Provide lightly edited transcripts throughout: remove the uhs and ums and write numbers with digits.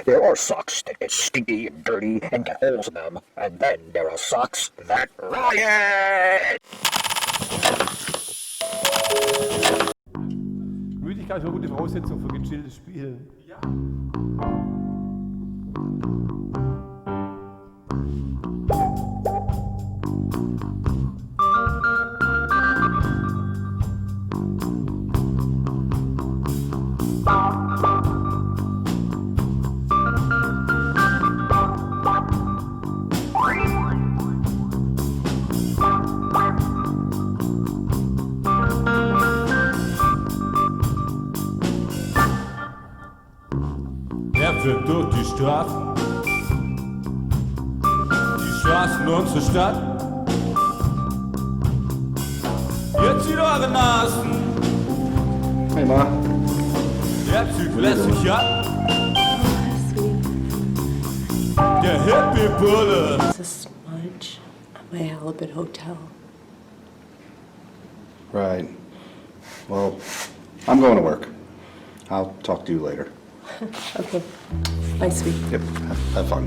There are socks that get stinky and dirty and get holes in them. And then there are socks that riot! Müdigkeit ist eine gute Voraussetzung für gechilltes Spielen. Ja. Führt durch die Straßen, die Straßen unserer Stadt. Jetzt zieht eure Nasen. Hey, Ma. Der Psycho lässt sich ab. Der Hippie-Bulle. It's a smudge at my Halibut Hotel. Right. Well, I'm going to work. I'll talk to you later. Okay. Bye, sweet. Yep, have fun.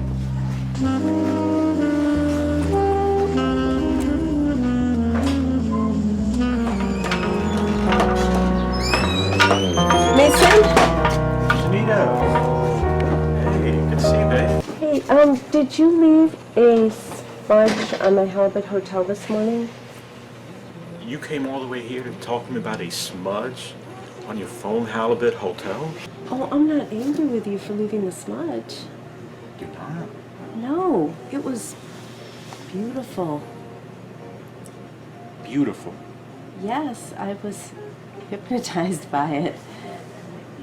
Mason? Janita. Hey, good to see you, babe. Hey, did you leave a smudge on my Halibut Hotel this morning? You came all the way here to talk to me about a smudge on your phone Halibut Hotel? Oh, I'm not angry with you for leaving the smudge. You're not? No, it was beautiful. Beautiful. Yes, I was hypnotized by it.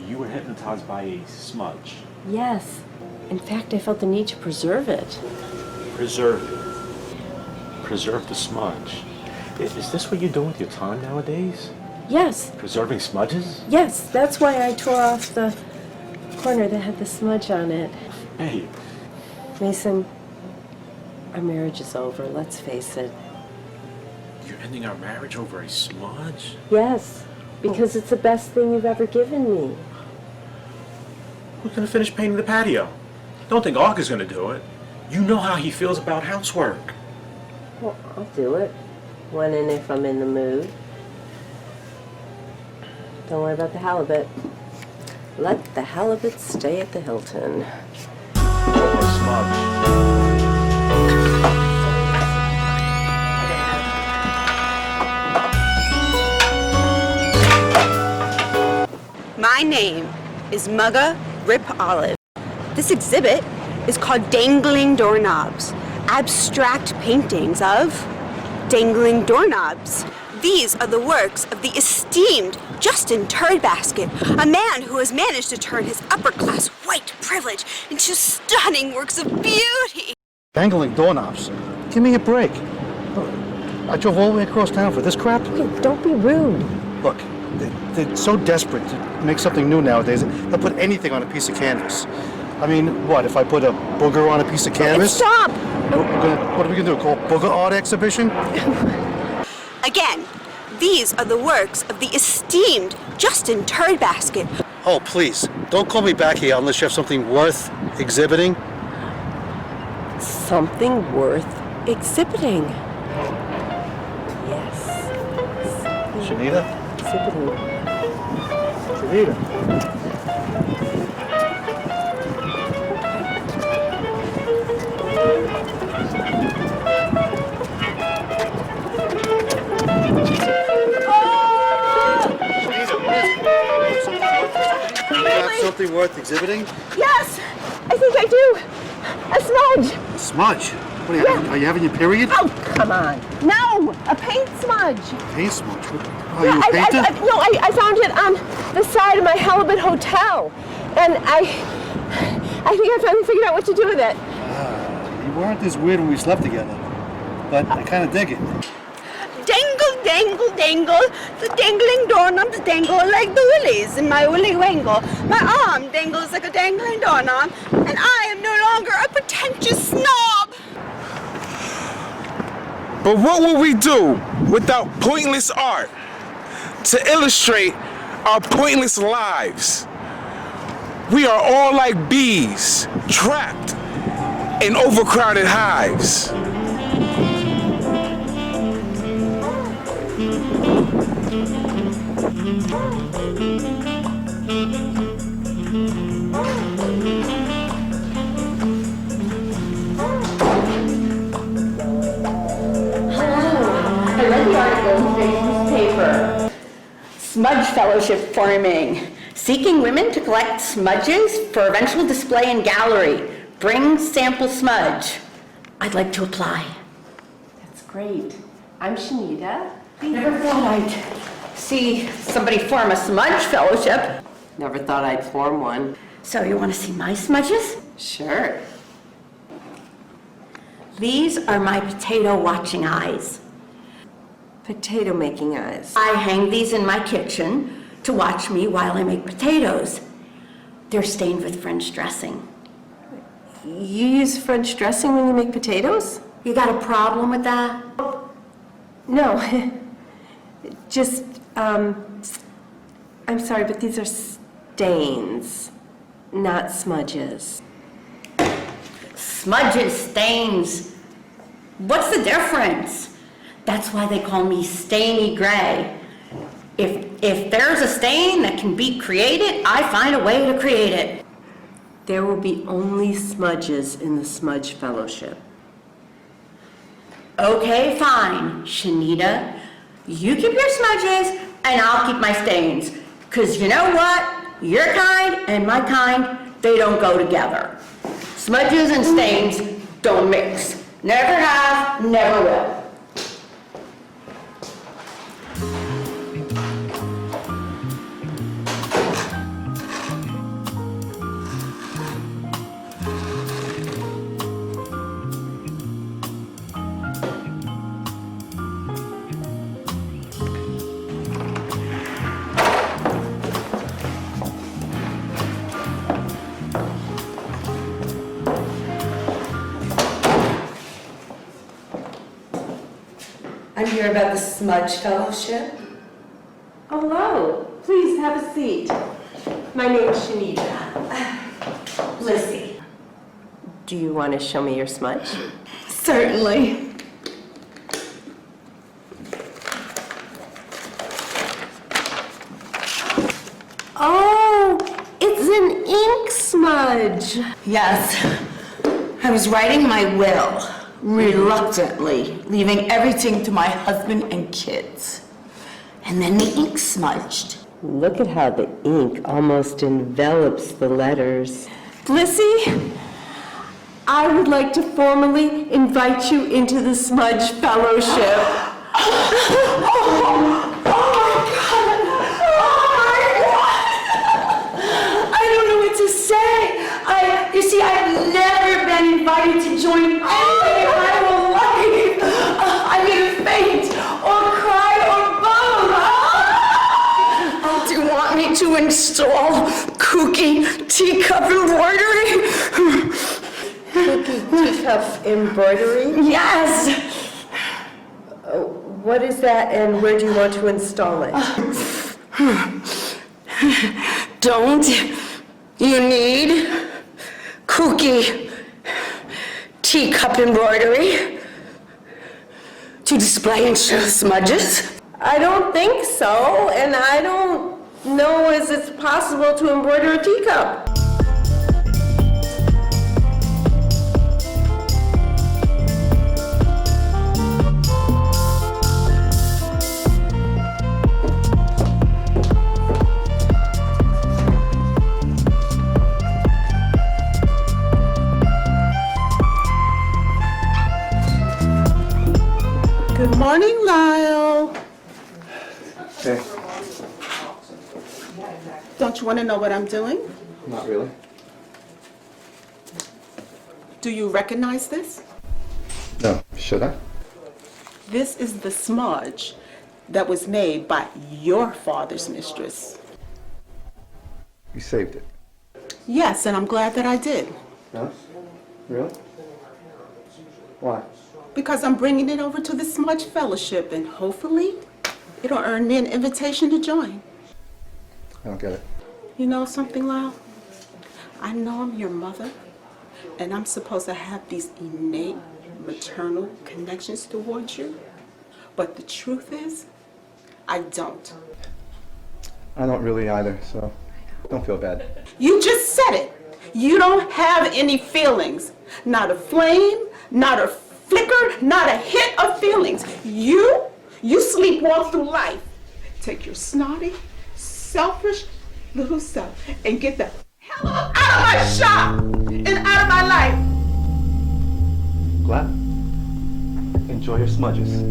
You were hypnotized by a smudge. Yes. In fact, I felt the need to preserve it. Preserve it. Preserve the smudge. Is this what you're doing with your time nowadays? Yes. Preserving smudges? Yes, that's why I tore off the corner that had the smudge on it. Hey. Mason, our marriage is over, let's face it. You're ending our marriage over a smudge? Yes, because it's the best thing you've ever given me. Who's gonna finish painting the patio? Don't think Ark is gonna do it. You know how he feels about housework. Well, I'll do it. When and if I'm in the mood. Don't worry about the halibut. Let the halibut stay at the Hilton. Or a smudge. My name is Mugga Rip Olive. This exhibit is called Dangling Doorknobs, abstract paintings of dangling doorknobs. These are the works of the esteemed Justin Turdbasket, a man who has managed to turn his upper-class white privilege into stunning works of beauty. Dangling doorknobs. Give me a break. Look, I drove all the way across town for this crap. Okay, don't be rude. Look, they're so desperate to make something new nowadays, they'll put anything on a piece of canvas. I mean, what, if I put a booger on a piece of canvas? Stop! What are we gonna do, call it booger art exhibition? Again, these are the works of the esteemed Justin Turdbasket. Oh, please, don't call me back here unless you have something worth exhibiting. Something worth exhibiting. Yes. Shanita? Exhibiting. Shanita? Something worth exhibiting? Yes! I think I do! A smudge! A smudge? What are you having your period? Oh, come on. No! A paint smudge! Paint smudge? Are you a painter? I found it on the side of my Halibut Hotel. And I think I finally figured out what to do with it. You weren't this weird when we slept together. But I kind of dig it. Dangle, dangle, dangle. The dangling doorknobs dangle like the willies in my willy wangle. My arm dangles like a dangling doorknob, and I am no longer a pretentious snob. But what would we do without pointless art to illustrate our pointless lives? We are all like bees, trapped in overcrowded hives. I read the article in today's newspaper. Smudge Fellowship forming. Seeking women to collect smudges for eventual display in gallery. Bring sample smudge. I'd like to apply. That's great. I'm Shanita. Never thought I'd see somebody form a smudge fellowship. Never thought I'd form one. So you want to see my smudges? Sure. These are my potato watching eyes. Potato making eyes. I hang these in my kitchen to watch me while I make potatoes. They're stained with French dressing. You use French dressing when you make potatoes? You got a problem with that? No. Just, I'm sorry, but these are stains, not smudges. Smudges, stains. What's the difference? That's why they call me Stainy Gray. If there's a stain that can be created, I find a way to create it. There will be only smudges in the Smudge Fellowship. Okay, fine, Shanita. You keep your smudges and I'll keep my stains. 'Cause you know what? Your kind and my kind, they don't go together. Smudges and stains don't mix. Never have, never will. I'm here about the Smudge Fellowship. Hello, please have a seat. My name's Shanita. Lissy. Do you want to show me your smudge? Certainly. Oh, it's an ink smudge. Yes. I was writing my will, reluctantly, leaving everything to my husband and kids. And then the ink smudged. Look at how the ink almost envelops the letters. Blissy, I would like to formally invite you into the Smudge Fellowship. I don't know what to say. You see, I've never been invited to join anything in my whole life. I'm gonna faint or cry or bum. Do you want me to install kooky teacup embroidery? Teacup embroidery? Yes. What is that and where do you want to install it? Don't you need kooky teacup embroidery to display and show smudges? I don't think so, and I don't know if it's possible to embroider a teacup. Good morning, Lyle. Hey, Don't you want to know what I'm doing? not really. Do you recognize this? No, should I? This is the smudge that was made by your father's mistress. You saved it. Yes, and I'm glad that I did, No? Really? Why? because I'm bringing it over to the Smudge Fellowship, and hopefully it'll earn me an invitation to join. I don't get it. You know something, Lyle? I know I'm your mother, and I'm supposed to have these innate maternal connections towards you, but the truth is, I don't. I don't really either, so don't feel bad. You just said it. You don't have any feelings. Not a flame, not a flicker, not a hint of feelings. You sleepwalk through life. Take your snotty, selfish little self and get the hell out of my shop and out of my life. Glad? Enjoy your smudges.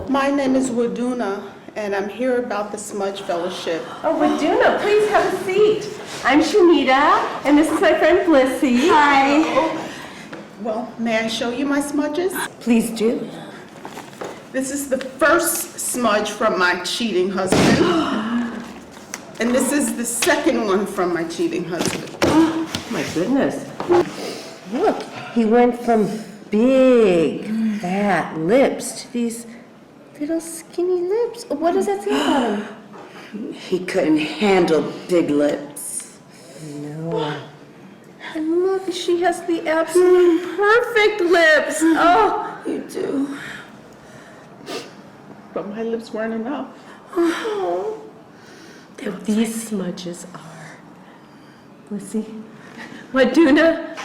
My name is Waduna, and I'm here about the Smudge Fellowship. Oh, Waduna, please have a seat. I'm Shanita, and this is my friend Blissy. Hi. Well, may I show you my smudges? Please do. This is the first smudge from my cheating husband. And this is the second one from my cheating husband. My goodness. Look, he went from big, fat lips to these little skinny lips. What does that say about him? He couldn't handle big lips. No. And look, she has the absolute perfect lips. Oh, You do. But my lips weren't enough. these smudges are. Blissy, Waduna,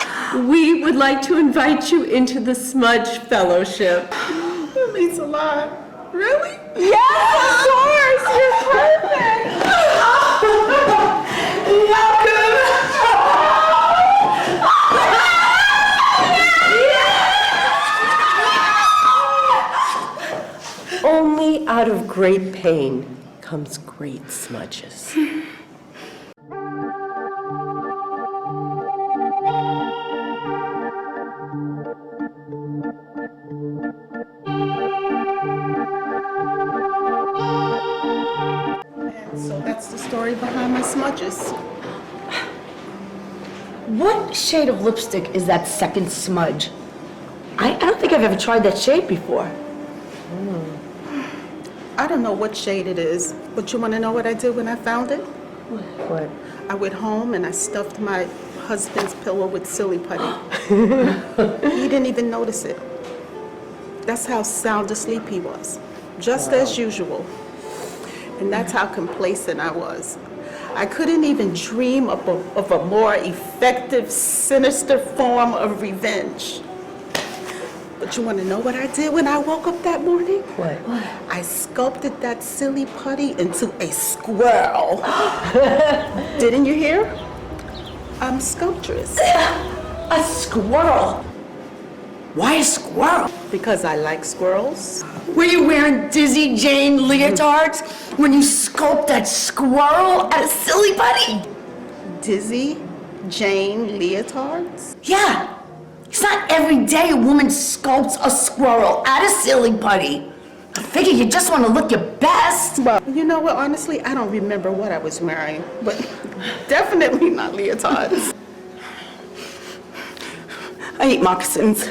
we would like to invite you into the Smudge Fellowship. That means a lot. Really? Yes, of course. You're perfect. Only out of great pain comes great smudges. And so that's the story behind my smudges. What shade of lipstick is that second smudge? I don't think I've ever tried that shade before. I don't know what shade it is, but you want to know what I did when I found it? What? I went home and I stuffed my husband's pillow with silly putty. He didn't even notice it. That's how sound asleep he was, just as usual. And that's how complacent I was. I couldn't even dream of a more effective, sinister form of revenge. But you want to know what I did when I woke up that morning? What? I sculpted that silly putty into a squirrel. Didn't you hear? I'm a sculptress. A squirrel? Why a squirrel? Because I like squirrels. Were you wearing Dizzy Jane leotards when you sculpt that squirrel out of silly putty? Dizzy Jane leotards? Yeah. It's not every day a woman sculpts a squirrel out of silly putty. I figure you just want to look your best. But you know what, honestly, I don't remember what I was wearing, but definitely not leotards. I eat moccasins.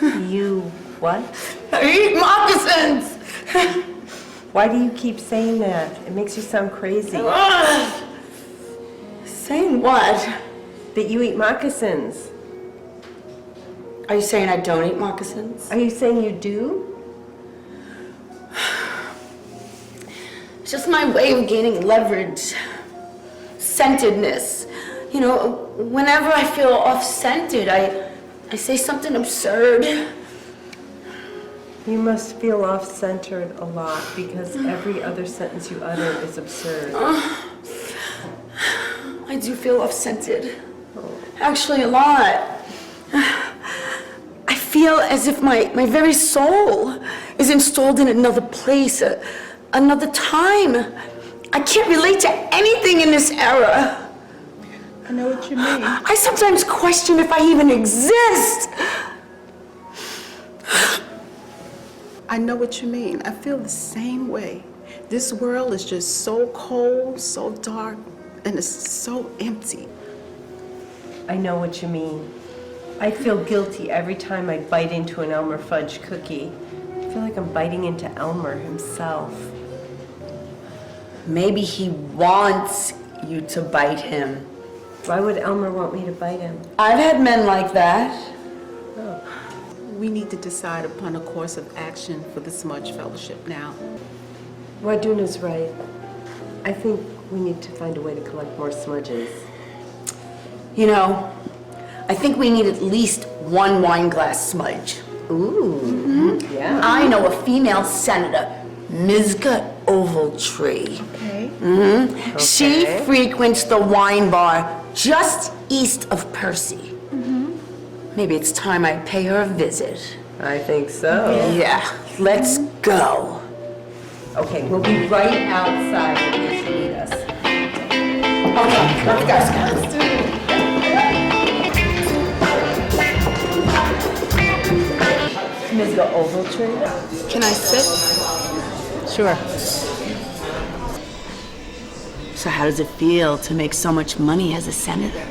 You what? I eat moccasins! Why do you keep saying that? It makes you sound crazy. Saying what? That you eat moccasins. Are you saying I don't eat moccasins? Are you saying you do? It's just my way of gaining leverage. Centeredness. You know, whenever I feel off-centered, I say something absurd. You must feel off-centered a lot because every other sentence you utter is absurd. I do feel off-centered. Actually, a lot. I feel as if my very soul is installed in another place, another time. I can't relate to anything in this era. I know what you mean. I sometimes question if I even exist. I know what you mean. I feel the same way. This world is just so cold, so dark, and it's so empty. I know what you mean. I feel guilty every time I bite into an Elmer Fudge cookie. I feel like I'm biting into Elmer himself. Maybe he wants you to bite him. Why would Elmer want me to bite him? I've had men like that. We need to decide upon a course of action for the Smudge Fellowship now. Waduna's right. I think we need to find a way to collect more smudges. You know, I think we need at least one wine glass smudge. Ooh, yeah. I know a female senator, Mizka Ovaltree. Okay. She frequents the wine bar just east of Percy. Maybe it's time I pay her a visit. I think so. Yeah, let's go. Okay, we'll be right outside in case you need us. Okay, let's go, Scott. Ms. Ovaltree? Can I sit? Sure. So how does it feel to make so much money as a senator?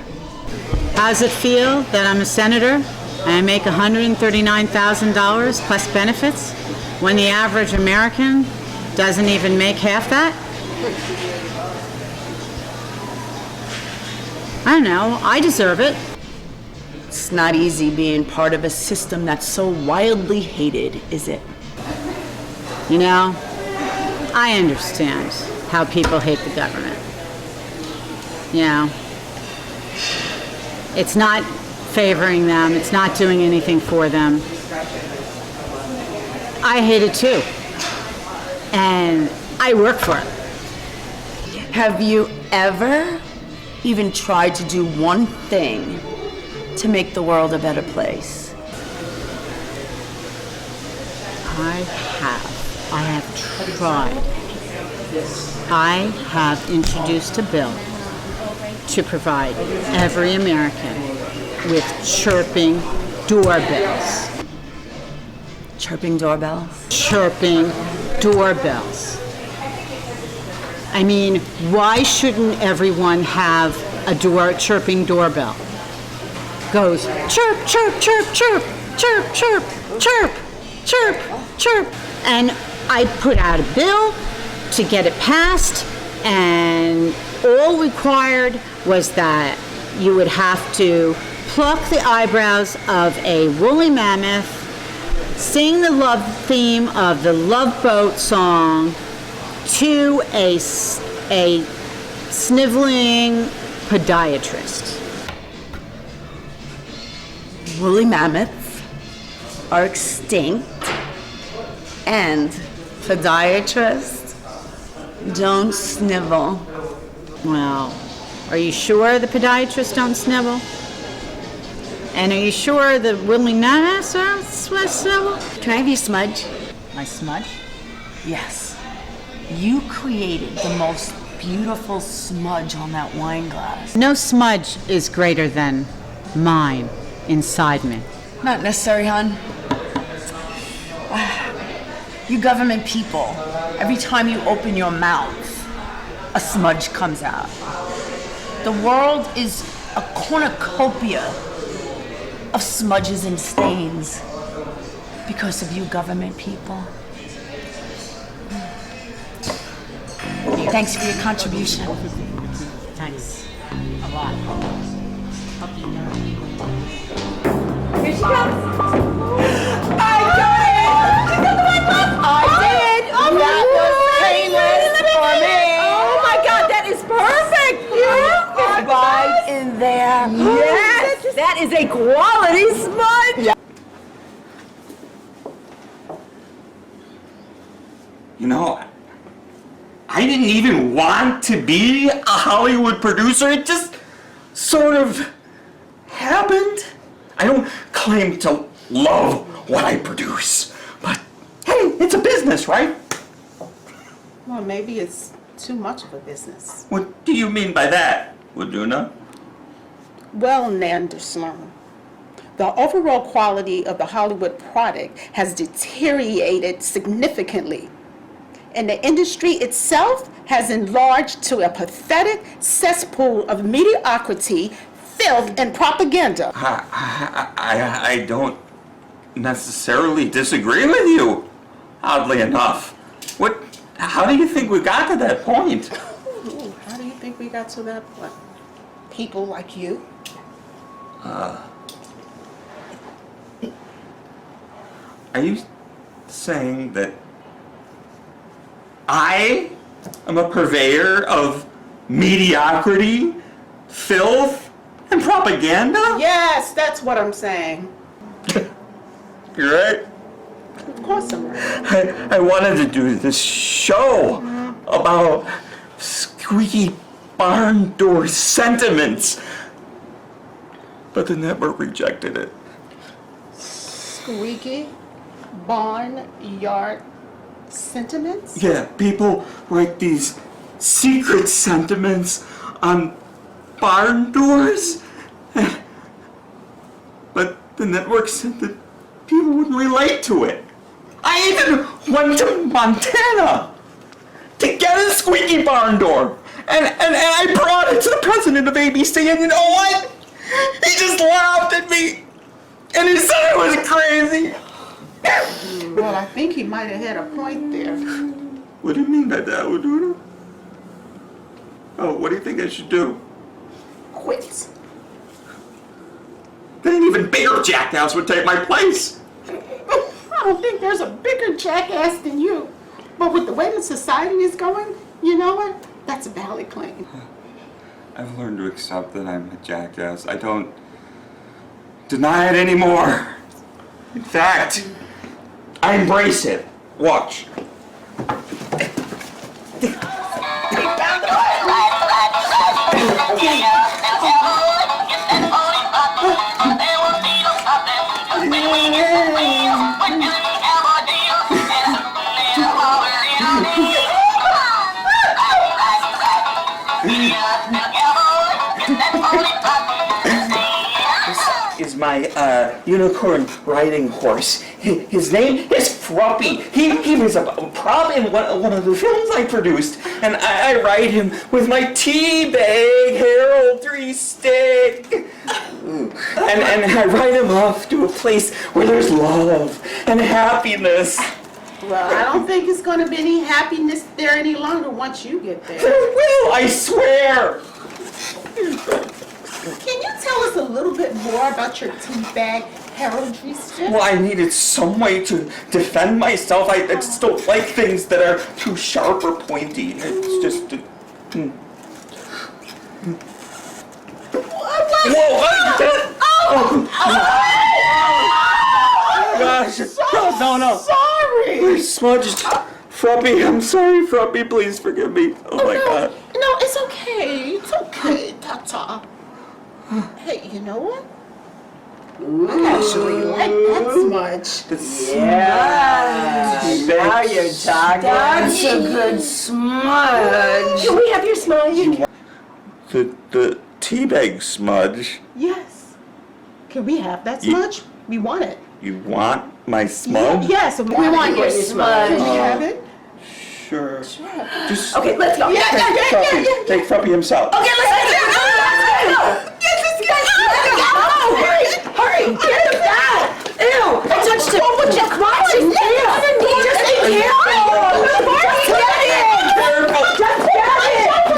How does it feel that I'm a senator and I make $139,000 plus benefits when the average American doesn't even make half that? I don't know. I deserve it. It's not easy being part of a system that's so wildly hated, is it? You know, I understand how people hate the government. You know, it's not favoring them, it's not doing anything for them. I hate it too. And I work for it. Have you ever even tried to do one thing to make the world a better place? I have tried. I have introduced a bill to provide every American with chirping doorbells. Chirping doorbells? Chirping doorbells. I mean, why shouldn't everyone have a chirping doorbell? Goes chirp, chirp, chirp, chirp, chirp, chirp, chirp, chirp, chirp. And I put out a bill to get it passed, and all required was that you would have to pluck the eyebrows of a woolly mammoth, sing the love theme of the Love Boat song to a sniveling podiatrist. Woolly mammoths are extinct, and podiatrists don't snivel. Well, are you sure the podiatrists don't snivel? And are you sure the woolly mammoths don't snivel? Can I have your smudge? My smudge? Yes. You created the most beautiful smudge on that wine glass. No smudge is greater than mine inside me. Not necessary, hon. You government people, every time you open your mouth, a smudge comes out. The world is a cornucopia of smudges and stains because of you government people. Thanks for your contribution. Thanks. A lot. Here she comes. I got it! You got the wine glass? I did! Oh, that was painless for me! Oh my God, that is perfect! It's right in there. Yes, that is a quality smudge. You know, I didn't even want to be a Hollywood producer. It just sort of happened. I don't claim to love what I produce, but hey, it's a business, right? Well, maybe it's too much of a business. What do you mean by that, Waduna? Well, Nander Sloan, the overall quality of the Hollywood product has deteriorated significantly, and the industry itself has enlarged to a pathetic cesspool of mediocrity, filth, and propaganda. I don't necessarily disagree with you, oddly enough. How do you think we got to that point? Ooh, how do you think we got to that point? People like you. Are you saying that I am a purveyor of mediocrity, filth, and propaganda? Yes, that's what I'm saying. You're right. Of course I'm right. I wanted to do this show about squeaky barn door sentiments, but the network rejected it. Squeaky barnyard sentiments? Yeah, people write these secret sentiments on barn doors, but the network said that people wouldn't relate to it. I even went to Montana to get a squeaky barn door, and I brought it to the president of ABC, and you know what? He just laughed at me, and he said I was crazy. Well, I think he might have had a point there. What do you mean by that, Uduna? Oh, what do you think I should do? Quit. Then an even bigger jackass would take my place. I don't think there's a bigger jackass than you. But with the way the society is going, you know what? That's a valid claim. I've learned to accept that I'm a jackass. I don't deny it anymore. In fact, I embrace it. Watch. This is my unicorn riding horse. His name is Fruppy. He was a prop in one of the films I produced, and I ride him with my teabag heraldry stick. And I ride him off to a place where there's love and happiness. Well, I don't think it's going to be any happiness there any longer once you get there. There will, I swear. Can you tell us a little bit more about your teabag heraldry stick? Well, I needed some way to defend myself. I just don't like things that are too sharp or pointy. It's just... Gosh, no. Sorry. Smudged. Fruppy, I'm sorry, Fruppy. Please forgive me. Oh my God. No, it's okay. It's okay, Tata. Hey, you know what? I actually like that smudge. Yeah. Now you're talking. That's a good smudge. Can we have your smudge? The teabag smudge. Yes. Can we have that smudge? We want it. You want my smudge? Yes, we want your smudge. Can we have it? Sure. Just Okay, let's go. Yeah. take Fruppy himself. Okay, let's go. Hurry, get it back. Ew, I touched it. What you watching? Just be careful. Just get it. Just get it. Go.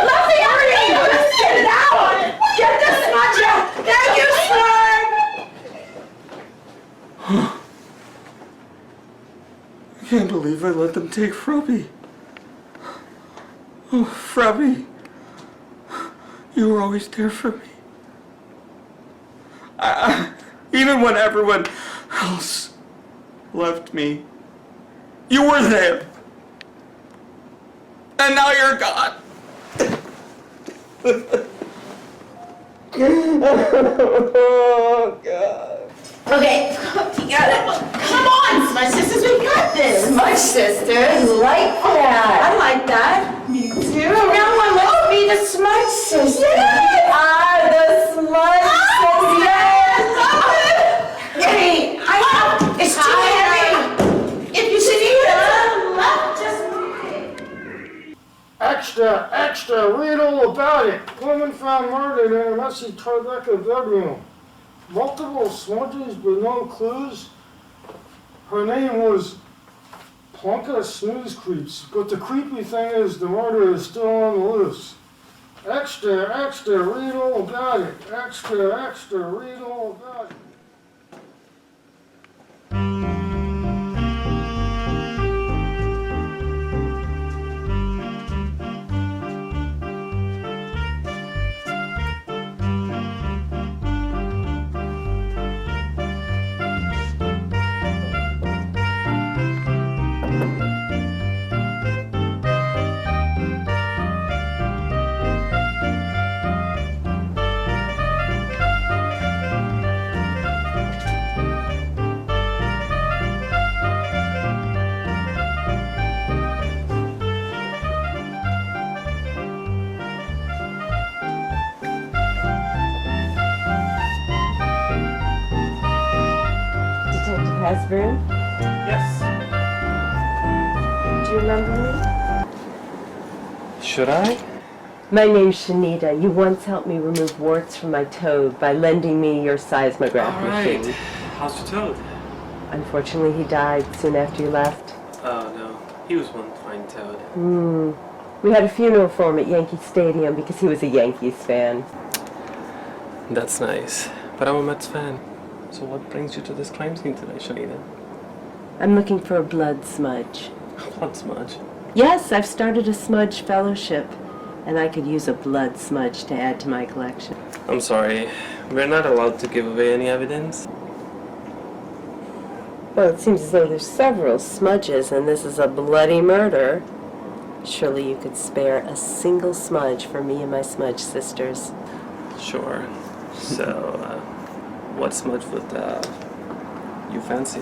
Luffy, hurry. Let's get it out. Get the smudge out. Thank you, sir. I can't believe I let them take Fruppy. Oh, Fruppy. You were always there for me. Even when everyone else left me, you were there. And now you're gone. Oh, God. Okay, you got it. Come on, Smudge Sisters, we got this. Smudge Sisters, like that. I like that. Me too. Now let's be the Smudge Sisters. Yes. The Smudge Extra, extra, read all about it. Woman found murdered in a messy Tribeca bedroom. Multiple smudges but no clues. Her name was Plunka Snooze Creeps, but the creepy thing is the murderer is still on the loose. Extra, extra, read all about it. Extra, extra, read all about it. Hasbrook? Yes. Do you remember me? Should I? My name's Shanita. You once helped me remove warts from my toad by lending me your seismograph machine. How's your toad? Unfortunately, he died soon after you left. Oh, no. He was one fine toad. We had a funeral for him at Yankee Stadium because he was a Yankees fan. That's nice. But I'm a Mets fan. So what brings you to this crime scene today, Shanita? I'm looking for a blood smudge. Blood smudge? Yes, I've started a smudge fellowship, and I could use a blood smudge to add to my collection. I'm sorry. We're not allowed to give away any evidence. Well, it seems as though there's several smudges, and this is a bloody murder. Surely you could spare a single smudge for me and my smudge sisters. Sure. So, what smudge would you fancy?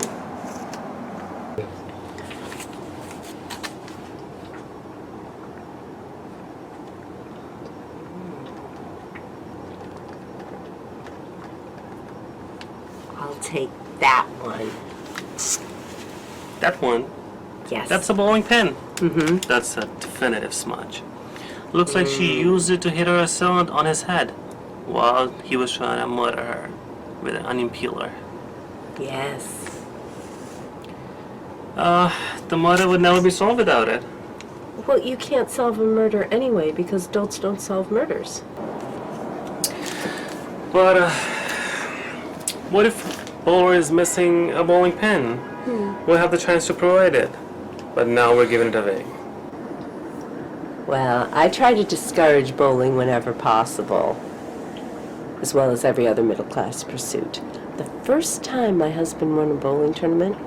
I'll take that one. That one? Yes. That's a bowling pin. Mm-hmm. That's a definitive smudge. Looks like she used it to hit her assailant on his head while he was trying to murder her with an onion peeler. Yes. The murder would never be solved without it. Well, you can't solve a murder anyway because adults don't solve murders. But, what if Bowler is missing a bowling pin? We'll have the chance to provide it. But now we're giving it away. Well, I try to discourage bowling whenever possible, as well as every other middle-class pursuit. The first time my husband won a bowling tournament,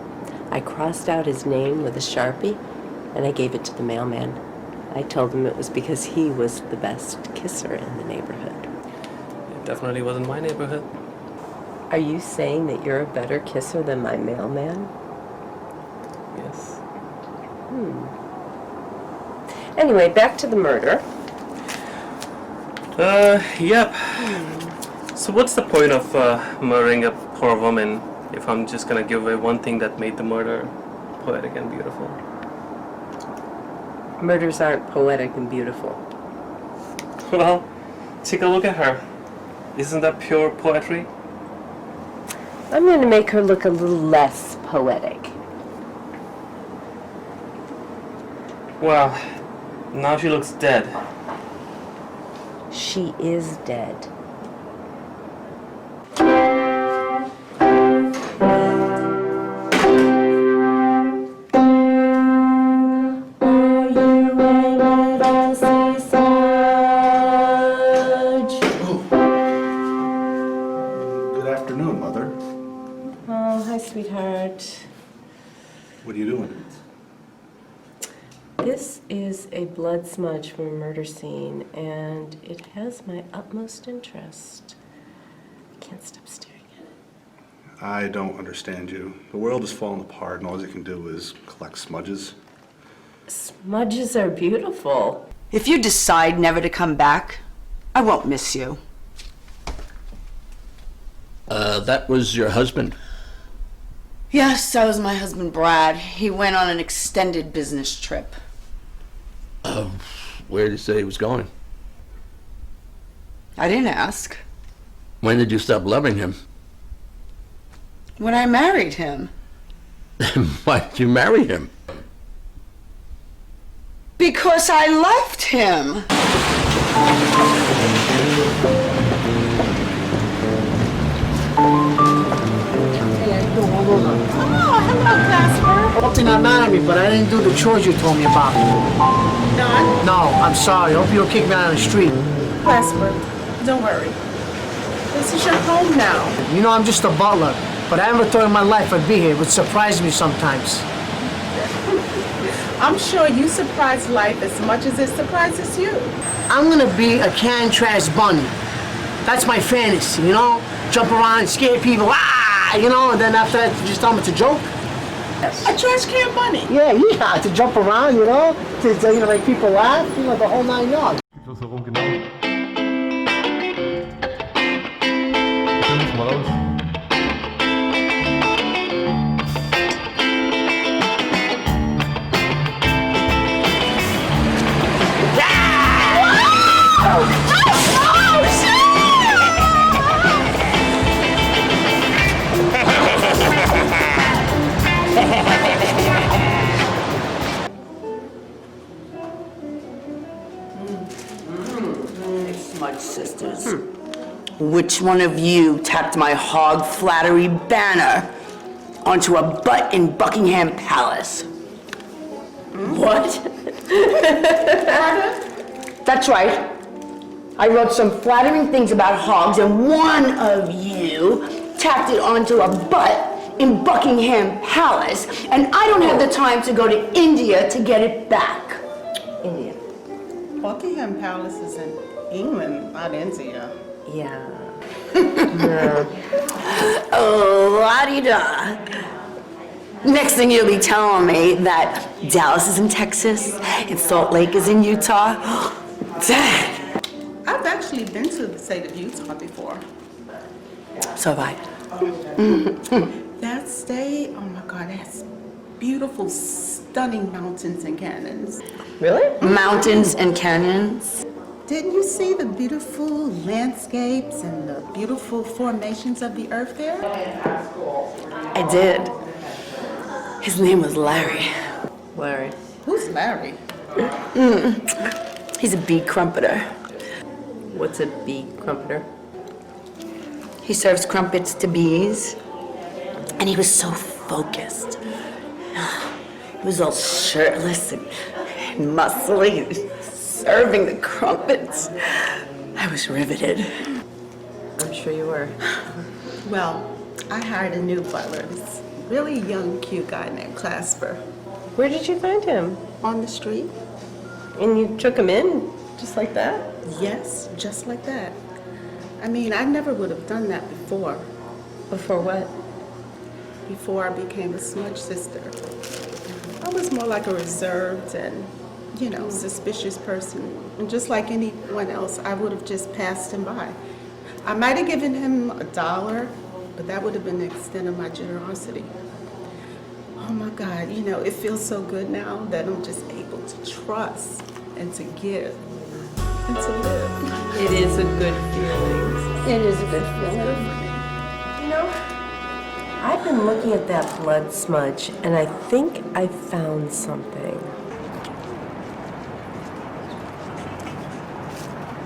I crossed out his name with a Sharpie, and I gave it to the mailman. I told him it was because he was the best kisser in the neighborhood. It definitely wasn't my neighborhood. Are you saying that you're a better kisser than my mailman? Yes. Anyway, back to the murder. Yep. So what's the point of murdering a poor woman if I'm just gonna give away one thing that made the murder poetic and beautiful? Murders aren't poetic and beautiful. Well, take a look at her. Isn't that pure poetry? I'm going to make her look a little less poetic. Well, now she looks dead. She is dead. Good afternoon, Mother. Oh, hi, sweetheart. What are you doing? This is a blood smudge from a murder scene, and it has my utmost interest. I can't stop staring at it. I don't understand you. The world is falling apart, and all you can do is collect smudges. Smudges are beautiful. If you decide never to come back, I won't miss you. That was your husband? Yes, that was my husband, Brad. He went on an extended business trip. Where did he say he was going? I didn't ask. When did you stop loving him? When I married him. Why did you marry him? Because I loved him. Hello, Casper. Hope you're not mad at me, but I didn't do the chores you told me about. None? No, I'm sorry. Hope you don't kick me out on the street. Casper, don't worry. This is your home now. You know I'm just a butler, but I never thought in my life I'd be here. It would surprise me sometimes. I'm sure you surprise life as much as it surprises you. I'm gonna be a can trash bunny. That's my fantasy, you know? Jump around and scare people, you know, and then after that, you just tell them it's a joke. A trash can bunny. Yeah, to jump around, you know, to make people laugh, you know, the whole 9 yards. Ich weiß warum genau. Mal raus. Smudge Sisters. Which one of you tacked my hog flattery banner onto a butt in Buckingham Palace? What? That's right. I wrote some flattering things about hogs, and one of you tacked it onto a butt in Buckingham Palace, and I don't have the time to go to India to get it back. India. Buckingham Palace is in England, not India. Yeah. Oh, la-di-da. Next thing you'll be telling me that Dallas is in Texas and Salt Lake is in Utah. Dang. I've actually been to the state of Utah before. So have I. That state, oh my God, that's beautiful, stunning mountains and canyons. Really? Mountains and canyons. Didn't you see the beautiful landscapes and the beautiful formations of the earth there? I did. His name was Larry. Larry. Who's Larry? He's a bee crumpeter. What's a bee crumpeter? He serves crumpets to bees, and he was so focused. He was all shirtless and muscly, serving the crumpets. I was riveted. I'm sure you were. Well, I hired a new butler, this really young, cute guy named Clasper. Where did you find him? On the street. And you took him in just like that? Yes, just like that. I mean, I never would have done that before. Before what? Before I became a smudge sister. I was more like a reserved and, suspicious person. And just like anyone else, I would have just passed him by. I might have given him $1, but that would have been the extent of my generosity. Oh my God, it feels so good now that I'm just able to trust and to give and to live. It is a good feeling. It is a good feeling. I've been looking at that blood smudge, and I think I found something.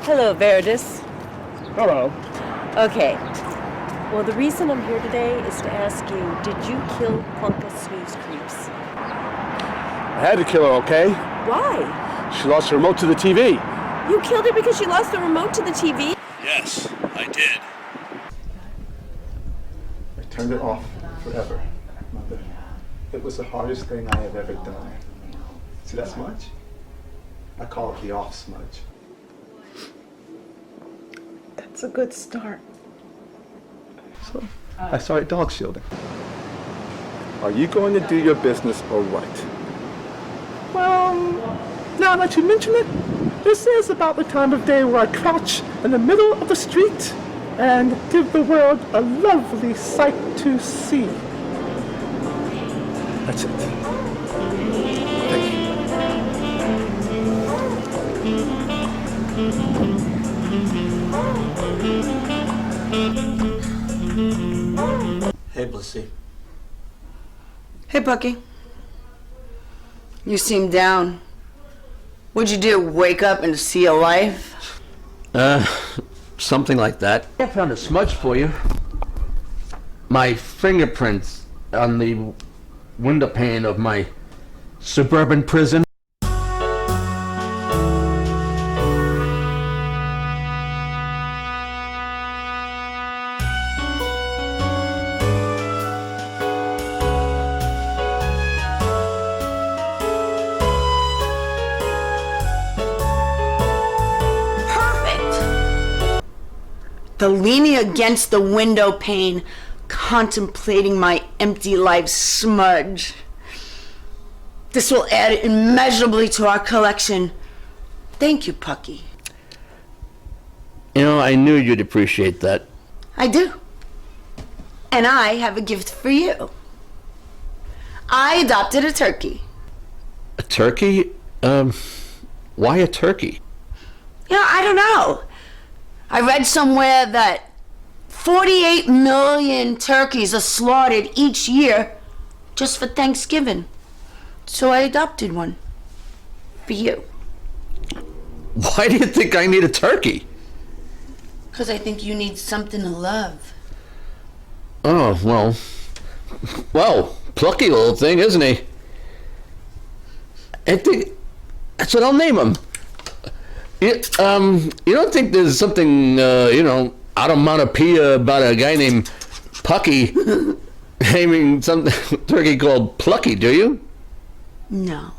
Hello, Veritas. Hello. Okay. Well, the reason I'm here today is to ask you, did you kill Plunka Snooze Creeps? I had to kill her, okay? Why? She lost her remote to the TV. You killed her because she lost the remote to the TV? Yes, I did. I turned it off forever, Mother. It was the hardest thing I have ever done. See that smudge? I call it the off smudge. That's a good start. So, I started dog shielding. Are you going to do your business or what? Well, now that you mention it, this is about the time of day where I crouch in the middle of the street and give the world a lovely sight to see. That's it. Thank you. see. Hey, Bucky. You seem down. What'd you do, wake up and see a life? Something like that. I found a smudge for you. My fingerprints on the window pane of my suburban prison. The leaning against the window pane, contemplating my empty life smudge. This will add immeasurably to our collection. Thank you, Pucky. You know, I knew you'd appreciate that. I do. And I have a gift for you. I adopted a turkey. A turkey? Why a turkey? You know, I don't know. I read somewhere that 48 million turkeys are slaughtered each year just for Thanksgiving. So I adopted one. For you. Why do you think I need a turkey? Because I think you need something to love. Oh, well, plucky little thing, isn't he? I think that's what I'll name him. You don't think there's something, onomatopoeia about a guy named Pucky naming some turkey called Plucky, do you? No.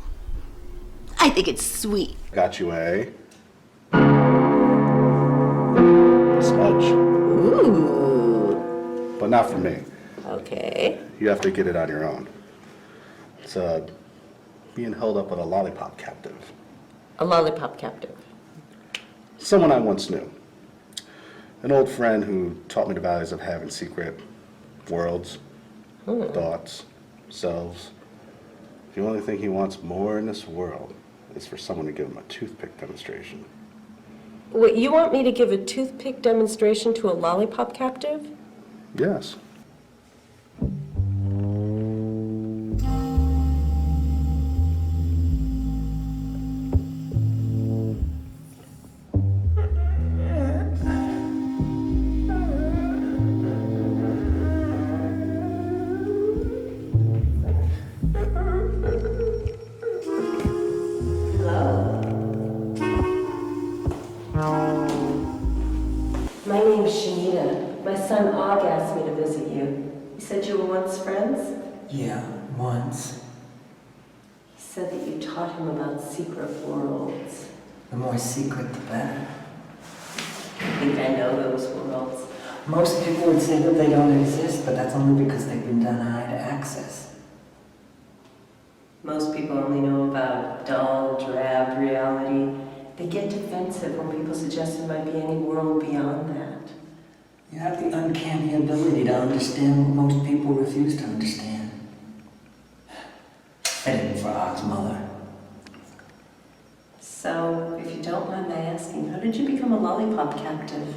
I think it's sweet. Got you a smudge. Ooh. But not for me. Okay. You have to get it on your own. It's being held up with a lollipop captive. A lollipop captive. Someone I once knew. An old friend who taught me the values of having secret worlds, thoughts, selves. The only thing he wants more in this world is for someone to give him a toothpick demonstration. Wait, you want me to give a toothpick demonstration to a lollipop captive? Yes. My name's Shanita. My son Og asked me to visit you. He said you were once friends? Yeah, once. He said that you taught him about secret worlds. The more secret, the better. I think I know those worlds. Most people would say that they don't exist, but that's only because they've been denied access. Most people only know about dull, drab reality. They get defensive when people suggest there might be any world beyond that. You have the uncanny ability to understand what most people refuse to understand. Fitting for Og's mother. So, if you don't mind my asking, how did you become a lollipop captive?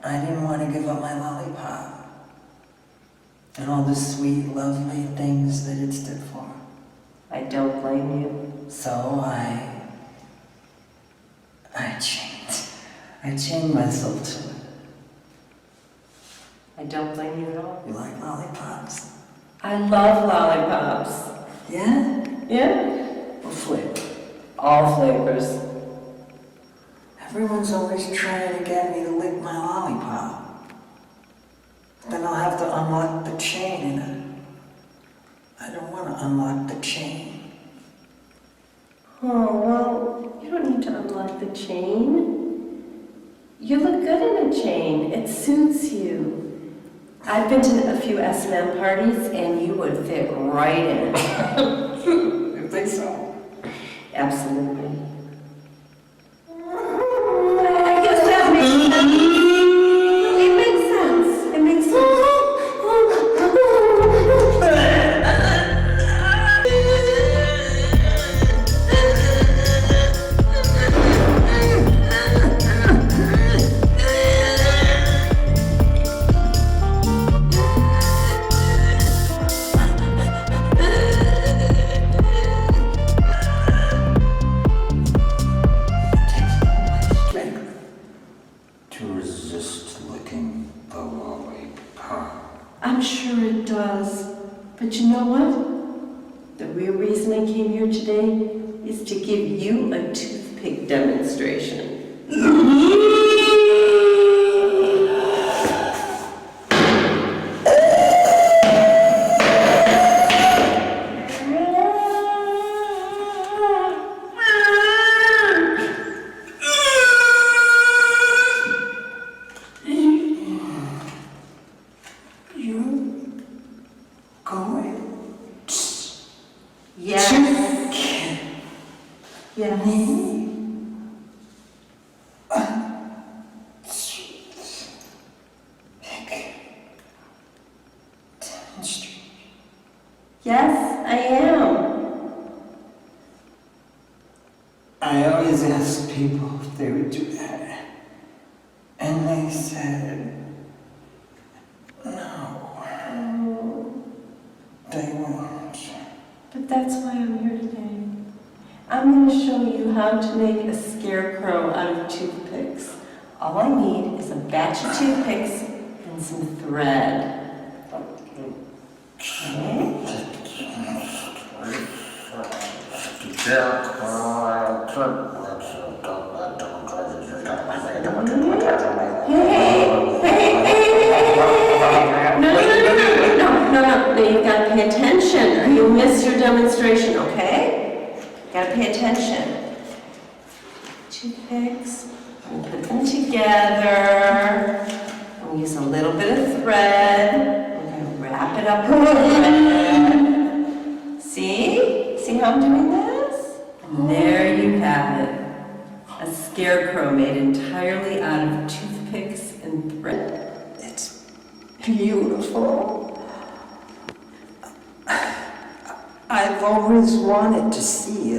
I didn't want to give up my lollipop. And all the sweet, lovely things that it stood for. I don't blame you. So I chained myself to it. I don't blame you at all. You like lollipops? I love lollipops. Yeah? Yeah? What flavor? All flavors. Everyone's always trying to get me to lick my lollipop. Then I'll have to unlock the chain in it. I don't want to unlock the chain. Oh, well, you don't need to unlock the chain. You look good in a chain. It suits you. I've been to a few S&M parties, and you would fit right in. You think so? Absolutely. I guess that makes sense. It makes sense. It makes sense. know what? The real reason I came here today is to give you a toothpick demonstration. Yes, I am. I always ask people if they would do that. And they said, no. They won't. But that's why I'm here today. I'm going to show you how to make a scarecrow out of toothpicks. All I need is a batch of toothpicks and some thread. Okay? No, you've got to pay attention or you'll miss your demonstration, okay? Gotta pay attention. Toothpicks, and put them together. I'll use a little bit of thread. We're gonna wrap it up with thread. See? See how I'm doing this? And there you have it. A scarecrow made entirely out of toothpicks and thread. It's beautiful. I've always wanted to see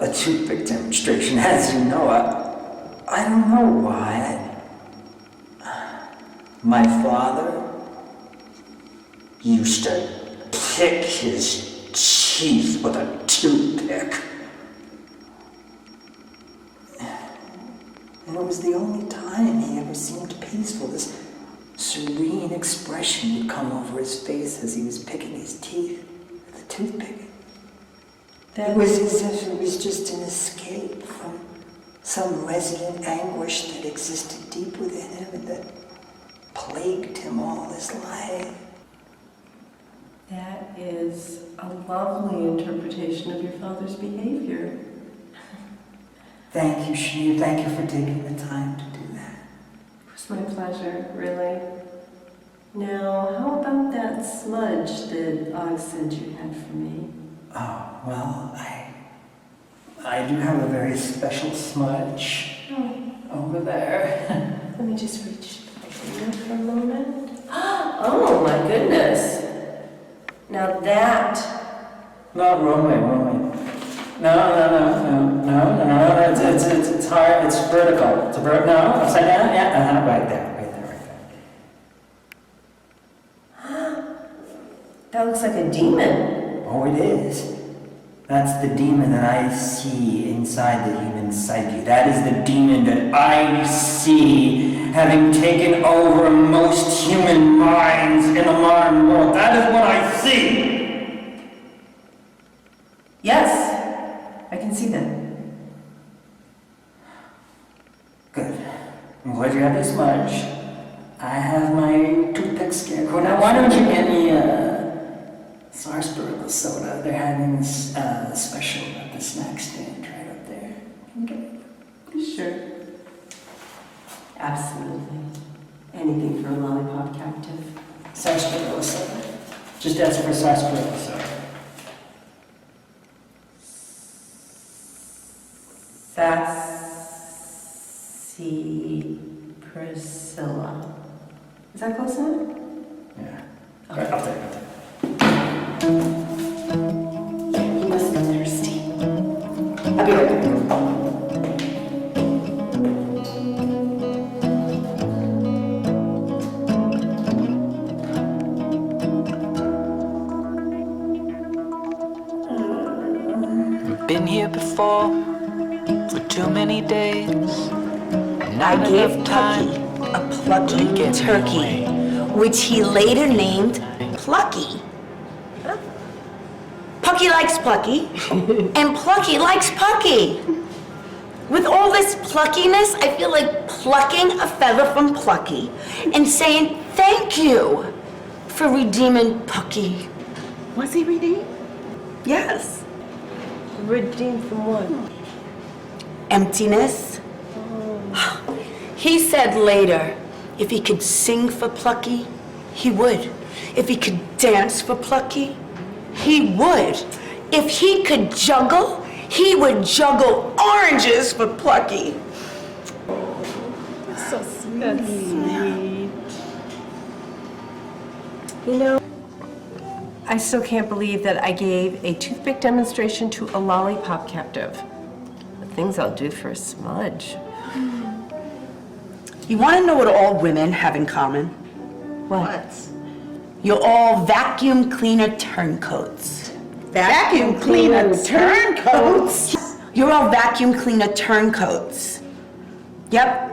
a toothpick demonstration, as you know. I don't know why. My father used to pick his teeth with a toothpick. And it was the only time he ever seemed peaceful. This serene expression would come over his face as he was picking his teeth. Toothpick. It was as if it was just an escape from some resident anguish that existed deep within him and that plagued him all his life. That is a lovely interpretation of your father's behavior. Thank you, Shanita. Thank you for taking the time to do that. It was my pleasure, really. Now, how about that smudge that Og said you had for me? Oh, well, I do have a very special smudge over there. Let me just reach back in there for a moment. Oh my goodness! Now that... No, wrong way. No. It's hard. It's vertical. It's no, upside down. Yeah, right there. That looks like a demon. Oh, it is. That's the demon that I see inside the human psyche. That is the demon that I see having taken over most human minds in the modern world. That is what I see. Yes, I can see that. Good. I'm glad you have this smudge. I have my toothpick scarecrow. Now, why don't you get me sarsaparilla soda? They're having this special at the snack stand right up there. Sure. Absolutely. Anything for a lollipop captive. Sarsaparilla soda. Just ask for sarsaparilla soda. Sassy Priscilla. Is that close enough? Yeah. Right up there. You must be thirsty. I'll be right back. Been here before for too many days. I gave Pucky a plucky turkey, which he later named Plucky. Pucky likes Plucky, and Plucky likes Pucky. With all this pluckiness, I feel like plucking a feather from Plucky and saying thank you for redeeming Pucky. Was he redeemed? Yes. Redeemed from what? Emptiness. He said later, if he could sing for Plucky, he would. If he could dance for Plucky, he would. If he could juggle, he would juggle oranges for Plucky. So sweet. That's sweet. You know, I still can't believe that I gave a toothpick demonstration to a lollipop captive. The things I'll do for a smudge. You want to know what all women have in common? What? You're all vacuum cleaner turncoats. Vacuum cleaner turncoats? You're all vacuum cleaner turncoats. Yep.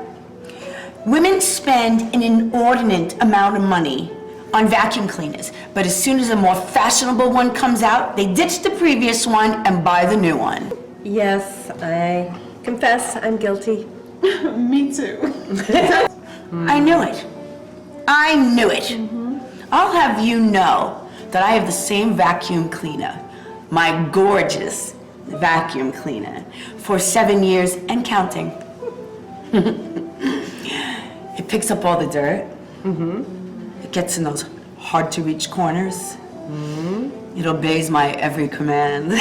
Women spend an inordinate amount of money on vacuum cleaners, but as soon as a more fashionable one comes out, they ditch the previous one and buy the new one. Yes, I confess I'm guilty. Me too. I knew it. I knew it. I'll have you know that I have the same vacuum cleaner, my gorgeous vacuum cleaner, for 7 years and counting. It picks up all the dirt. It gets in those hard-to-reach corners. It obeys my every command.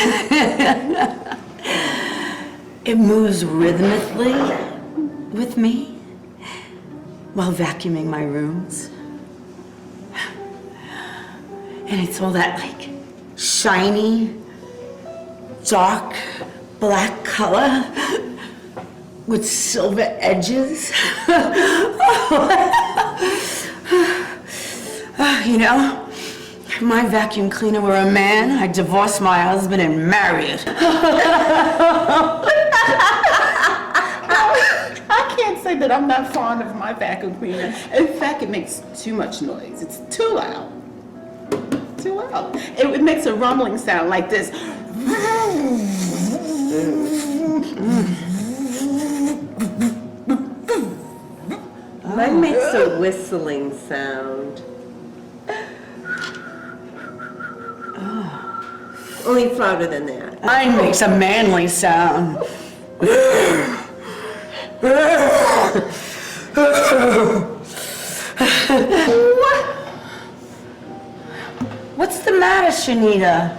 It moves rhythmically with me while vacuuming my rooms. And it's all that like shiny, dark, black color with silver edges. You know, if my vacuum cleaner were a man, I'd divorce my husband and marry it. I can't say that I'm not fond of my vacuum cleaner. In fact, it makes too much noise. It's too loud. Too loud. It makes a rumbling sound like this. Mine makes a whistling sound. Only it's louder than that. Mine makes a manly sound. What? What's the matter, Shanita?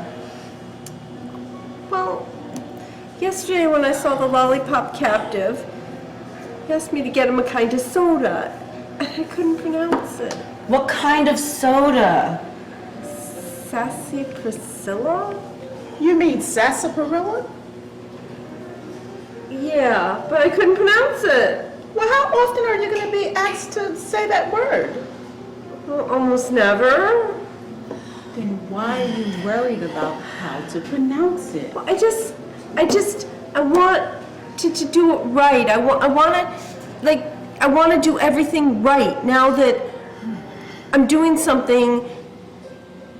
Well, yesterday when I saw the lollipop captive, he asked me to get him a kind of soda, and I couldn't pronounce it. What kind of soda? Sassy Priscilla? You mean sarsaparilla? Yeah, but I couldn't pronounce it. Well, how often are you going to be asked to say that word? Well, almost never. Then why are you worried about how to pronounce it? Well, I want to do it right. I want to do everything right now that I'm doing something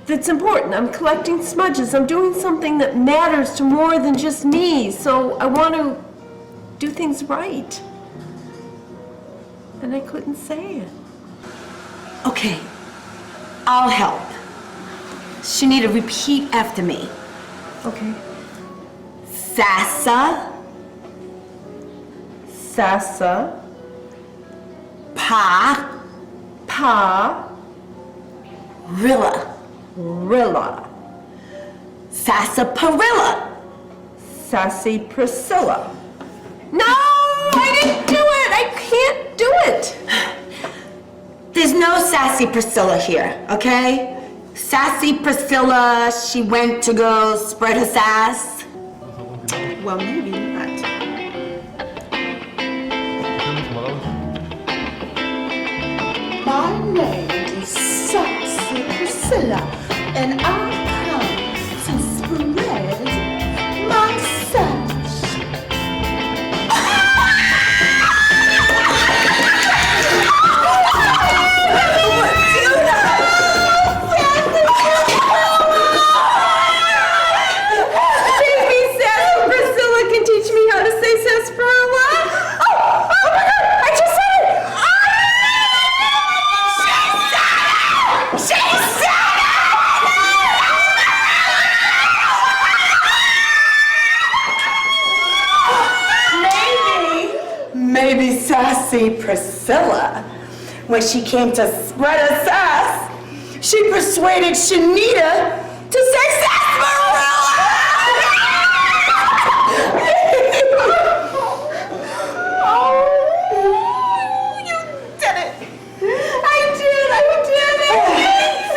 that's important. I'm collecting smudges. I'm doing something that matters to more than just me. So I want to do things right. And I couldn't say it. Okay, I'll help. Shanita, repeat after me. Okay. Sassa. Sassa. Pa. Pa. Rilla. Rilla. Sarsaparilla. Sassy Priscilla. No, I didn't do it. I can't do it. There's no Sassy Priscilla here, okay? Sassy Priscilla, she went to go spread her sass. Well, maybe not. My name is Sassy Priscilla, and I've come to spread my sass. sassy Priscilla. When she came to spread her sass, she persuaded Shanita to say sarsaparilla! Oh, you did it! I did it!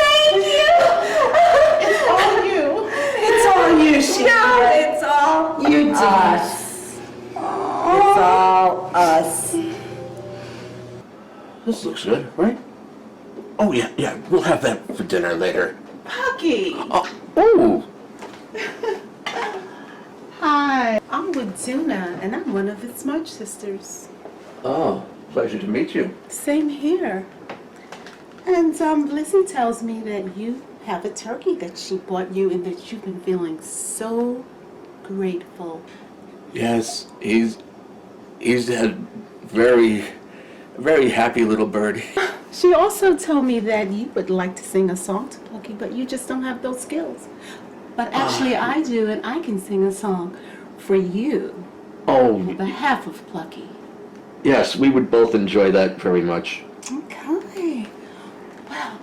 Thank you! It's all you, Shanita. No, it's all you did. Us. It's all us. This looks good, right? Oh, yeah, we'll have that for dinner later. Pucky! Oh! Hi, I'm with Duna, and I'm one of the Smudge sisters. Oh, pleasure to meet you. Same here. And Lizzie tells me that you have a turkey that she bought you and that you've been feeling so grateful. Yes, he's a very happy little bird. She also told me that you would like to sing a song to Plucky, but you just don't have those skills. But actually I do, and I can sing a song for you on Oh, behalf of Plucky. yes, we would both enjoy that very much. Okay. Well,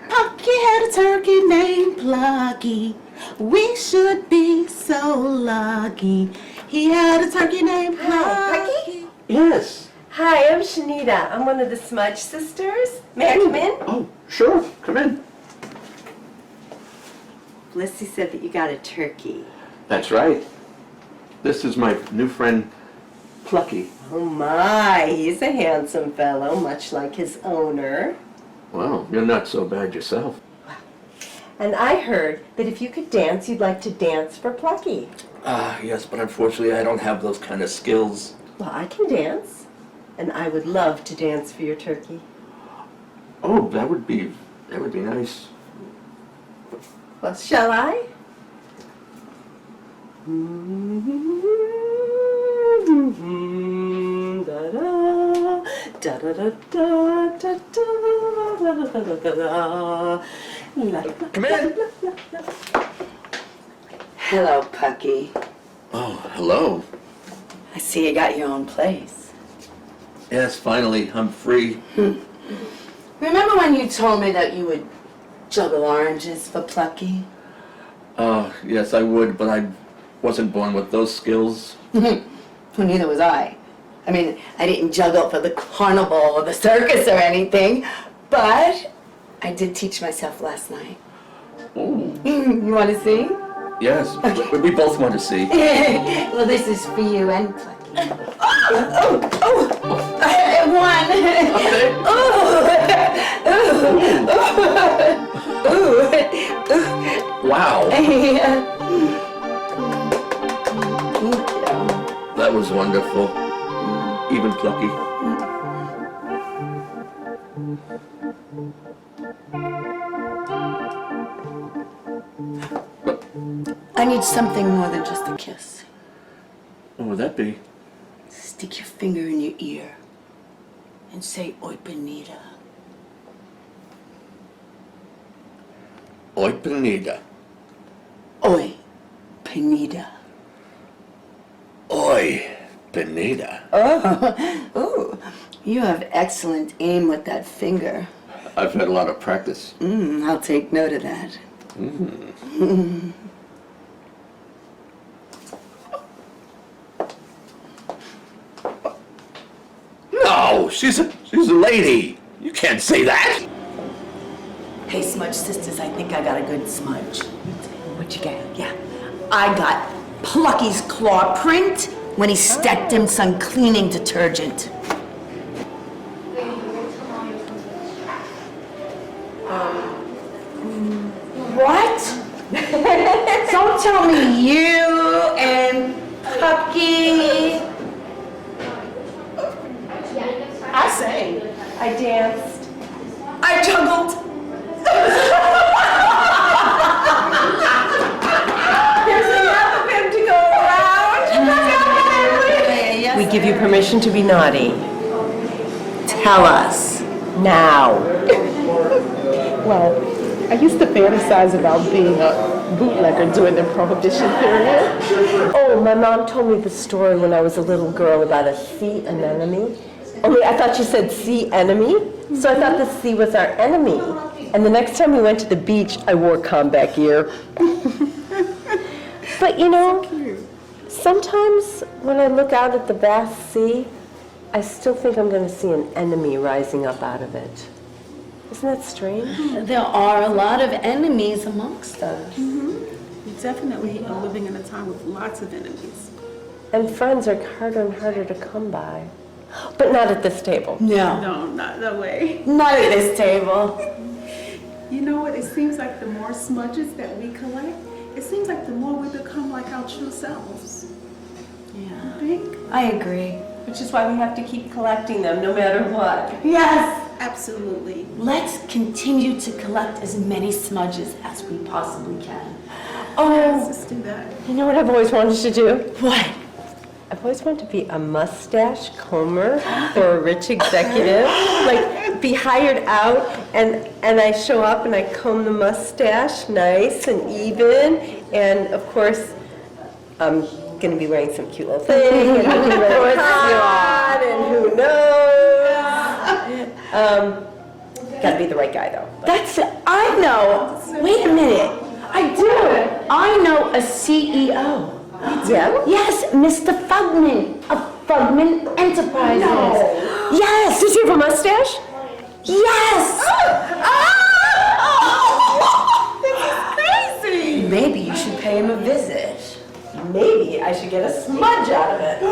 Plucky had a turkey named Plucky. We should be so lucky. He had a turkey named Plucky. Yes. Hi, I'm Shanita. I'm one of the Smudge sisters. May I come in? Oh, sure. Come in. Felicity said that you got a turkey. That's right. This is my new friend, Plucky. Oh my, he's a handsome fellow, much like his owner. Well, you're not so bad yourself. And I heard that if you could dance, you'd like to dance for Plucky. Yes, but unfortunately I don't have those kind of skills. Well, I can dance, and I would love to dance for your turkey. Oh, that would be nice. Well, shall I? Come in. Hello, Pucky. Oh, hello. I see you got your own place. Yes, finally, I'm free. Remember when you told me that you would juggle oranges for Plucky? Yes, I would, but I wasn't born with those skills. Well, neither was I. I mean, I didn't juggle for the carnival or the circus or anything, but I did teach myself last night. Oh. You want to see? Yes, we both want to see. Well, this is for you and Plucky. One. Wow. That was wonderful. Even Plucky. I need something more than just a kiss. What would that be? Stick your finger in your ear and say, Oi, Benita. Oi, Benita. Oi, Benita. Oi, Benita. Oh, you have excellent aim with that finger. I've had a lot of practice. I'll take note of that. No, she's a lady. You can't say that. Hey, Smudge Sisters, I think I got a good smudge. What you got? Yeah, I got Plucky's claw print when he stepped in some cleaning detergent. What? Don't tell me you and Pucky. I sang. I danced. I juggled. There's enough of him to go around. We give you permission to be naughty. Tell us now. Well, I used to fantasize about being a bootlegger during the Prohibition period. Oh, my mom told me the story when I was a little girl about a sea anemone. Only I thought you said sea enemy, so I thought the sea was our enemy. And the next time we went to the beach, I wore combat gear. But you know, sometimes when I look out at the vast sea, I still think I'm going to see an enemy rising up out of it. Isn't that strange? There are a lot of enemies amongst us. We definitely are living in a time with lots of enemies. And friends are harder and harder to come by. But not at this table. No, not that way. Not at this table. You know what? It seems like the more smudges that we collect, it seems like the more we become like our true selves. Yeah. You think? I agree. Which is why we have to keep collecting them no matter what. Yes. Absolutely. Let's continue to collect as many smudges as we possibly can. Yes, let's do that. You know what I've always wanted to do? What? I've always wanted to be a mustache comber for a rich executive. Like, be hired out, and I show up and I comb the mustache nice and even. And of course, I'm going to be wearing some cute little thing, and I'm going to be really hot, and who knows? Gotta be the right guy, though. I know. Wait a minute. I do. I know a CEO. Yeah? Yes, Mr. Fugman of Fugman Enterprises. No. Yes. Does he have a mustache? Yes. This is crazy. Maybe you should pay him a visit. Maybe I should get a smudge out of it.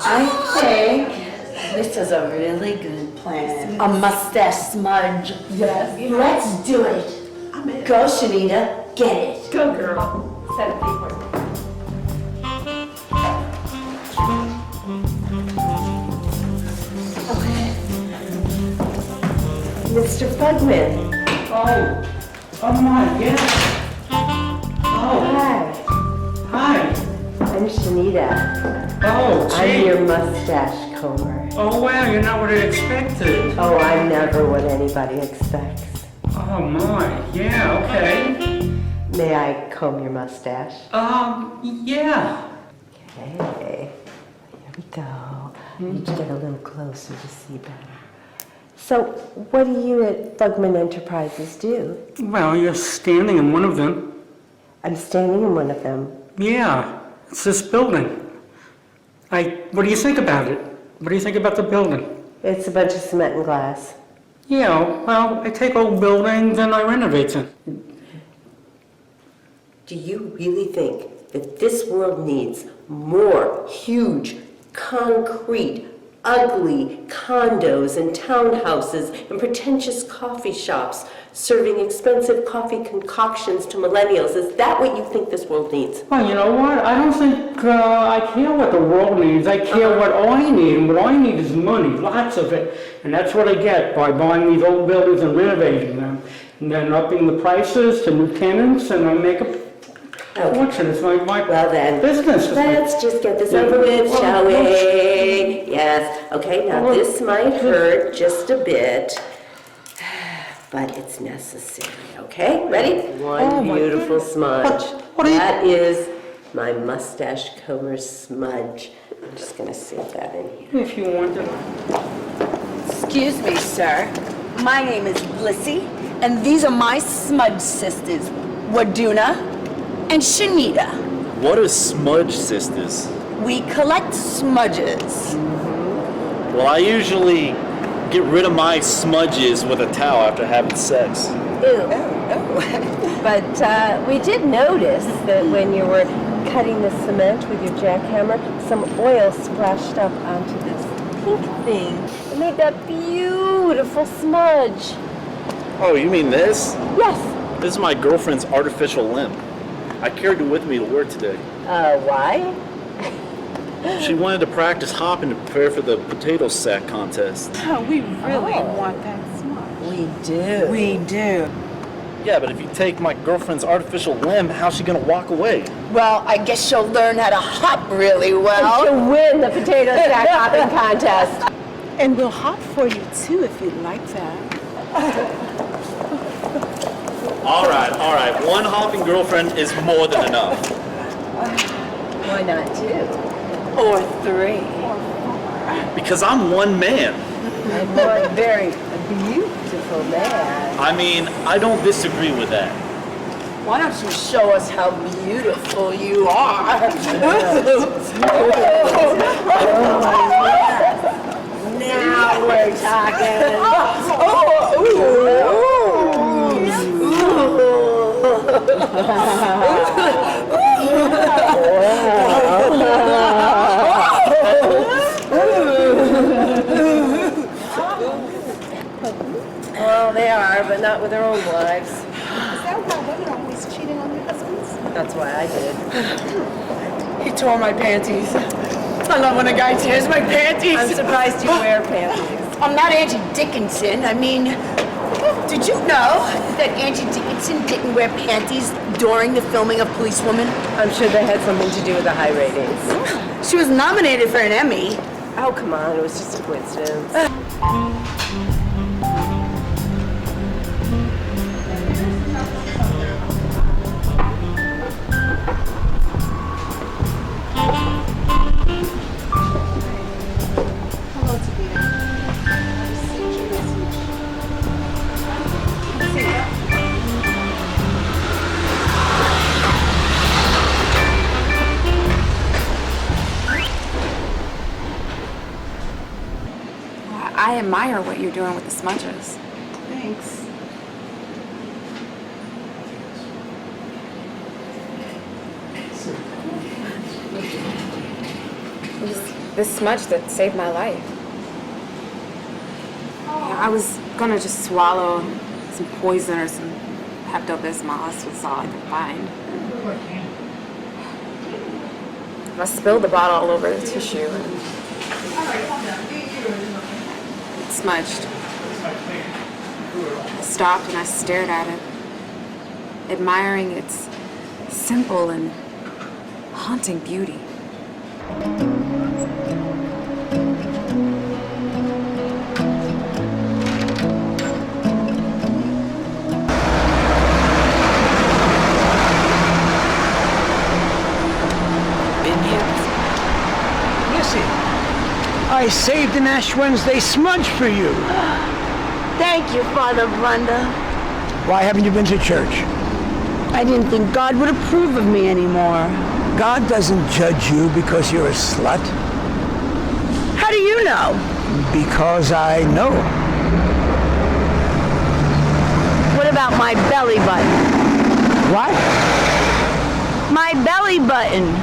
I think this is a really good plan. A mustache smudge. Yes. Let's do it. Go, Shanita. Get it. Go, girl. Set it before. Mr. Fugman. Oh my, yes. Hi. Hi. I'm Shanita. Oh, I'm your mustache comber. Oh wow, you're not what I expected. Oh, I'm never what anybody expects. Oh my, yeah, okay. May I comb your mustache? Yeah. Okay. Here we go. I need to get a little closer to see better. So, what do you at Fugman Enterprises do? Well, you're standing in one of them. I'm standing in one of them. Yeah, it's this building. What do you think about it? What do you think about the building? It's a bunch of cement and glass. Yeah, well, I take old buildings and I renovate them. Do you really think that this world needs more huge, concrete, ugly condos and townhouses and pretentious coffee shops serving expensive coffee concoctions to millennials? Is that what you think this world needs? Well, you know what? I don't think I care what the world needs. I care what I need, and what I need is money, lots of it. And that's what I get by buying these old buildings and renovating them. And then upping the prices to new tenants, and I make a fortune. It's like my business. Let's just get this over with, shall we? Yes. Okay, now this might hurt just a bit, but it's necessary, okay? Ready? One beautiful smudge. That is my mustache comber's smudge. I'm just going to seal that in here. If you want to. Excuse me, sir. My name is Blissy, and these are my smudge sisters, Waduna and Shanita. What are smudge sisters? We collect smudges. Well, I usually get rid of my smudges with a towel after having sex. Ew. But we did notice that when you were cutting the cement with your jackhammer, some oil splashed up onto this pink thing. It made that beautiful smudge. Oh, you mean this? Yes. This is my girlfriend's artificial limb. I carried it with me to work today. Why? She wanted to practice hopping to prepare for the potato sack contest. Oh, we really want that smudge. We do. We do. Yeah, but if you take my girlfriend's artificial limb, how's she gonna walk away? Well, I guess she'll learn how to hop really well. And she'll win the potato sack hopping contest. And we'll hop for you too if you'd like that. All right. One hopping girlfriend is more than enough. Why not two? Or three. Because I'm one man. And one very beautiful man. I mean, I don't disagree with that. Why don't you show us how beautiful you are? Now we're talking. Well, they are, but not with their own wives. Is that why women are always cheating on their husbands? That's why I did. He tore my panties. I love when a guy tears my panties. I'm surprised you wear panties. I'm not Angie Dickinson. I mean, did you know that Angie Dickinson didn't wear panties during the filming of Policewoman? I'm sure that had something to do with the high ratings. She was nominated for an Emmy. Oh, come on, it was just a coincidence. I admire what you're doing with the smudges. Thanks. It was this smudge that saved my life. Yeah, I was gonna just swallow some poison or some Pepto-Bismol. Was all I could find. I spilled the bottle all over the tissue and it smudged. I stopped and I stared at it, admiring its simple and haunting beauty. Listen, I saved an Ash Wednesday smudge for you. Thank you, Father Brenda. Why haven't you been to church? I didn't think God would approve of me anymore. God doesn't judge you because you're a slut. How do you know? Because I know. What about my belly button? What? My belly button.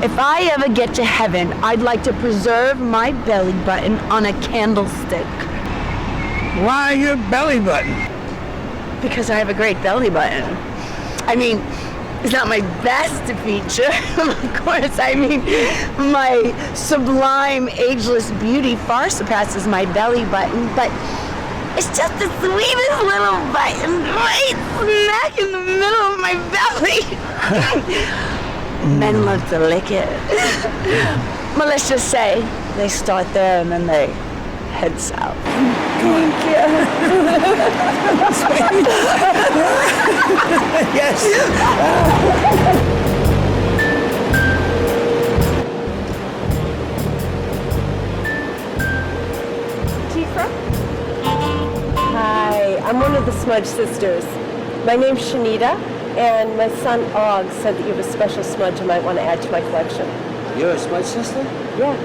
If I ever get to heaven, I'd like to preserve my belly button on a candlestick. Why your belly button? Because I have a great belly button. I mean, it's not my best feature, of course. I mean, my sublime, ageless beauty far surpasses my belly button, but it's just the sweetest little button right smack in the middle of my belly. Men love to lick it. But let's just say they start there and then they head south. Thank you. Yes. Tifa? Hi, I'm one of the Smudge sisters. My name's Shanita, and my son Og said that you have a special smudge you might want to add to my collection. You're a Smudge sister? Yeah.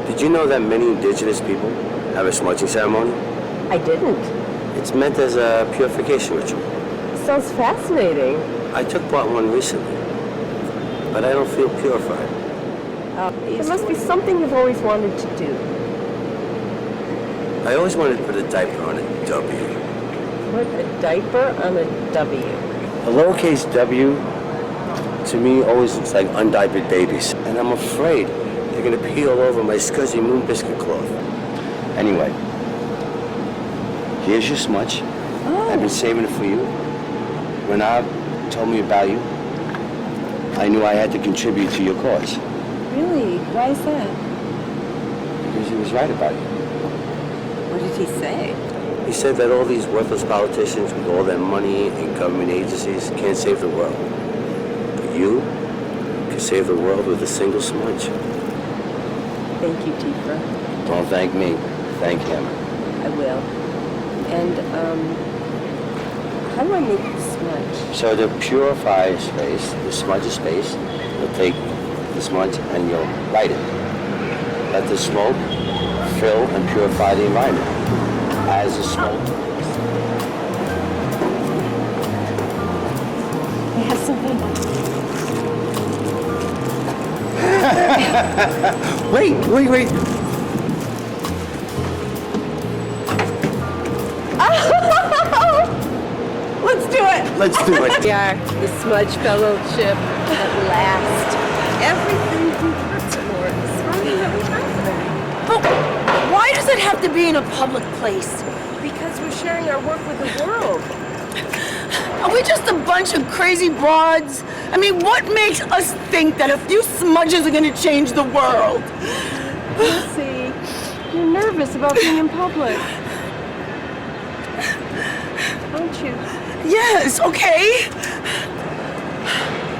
Did you know that many indigenous people have a smudging ceremony? I didn't. It's meant as a purification ritual. Sounds fascinating. I took part in one recently, but I don't feel purified. It must be something you've always wanted to do. I always wanted to put a diaper on a W. Put a diaper on a W. A lowercase W, to me, always looks like undiapered babies. And I'm afraid they're going to pee all over my scuzzy moon biscuit cloth. Anyway, here's your smudge. I've been saving it for you. When Ab told me about you, I knew I had to contribute to your cause. Really? Why is that? Because he was right about you. What did he say? He said that all these worthless politicians with all their money and government agencies can't save the world. But you can save the world with a single smudge. Thank you, Tifa. Don't thank me. Thank him. I will. And, how do I make the smudge? So to purify space, the smudge of space, you'll take the smudge and you'll light it. Let the smoke fill and purify the environment. As the smoke. I have something. Wait. Let's do it. Let's do it. We are the Smudge Fellowship at last. Everything we worked for is finally happening. But why does it have to be in a public place? Because we're sharing our work with the world. Are we just a bunch of crazy broads? I mean, what makes us think that a few smudges are gonna change the world? See, you're nervous about being in public. Aren't you? Yes, okay.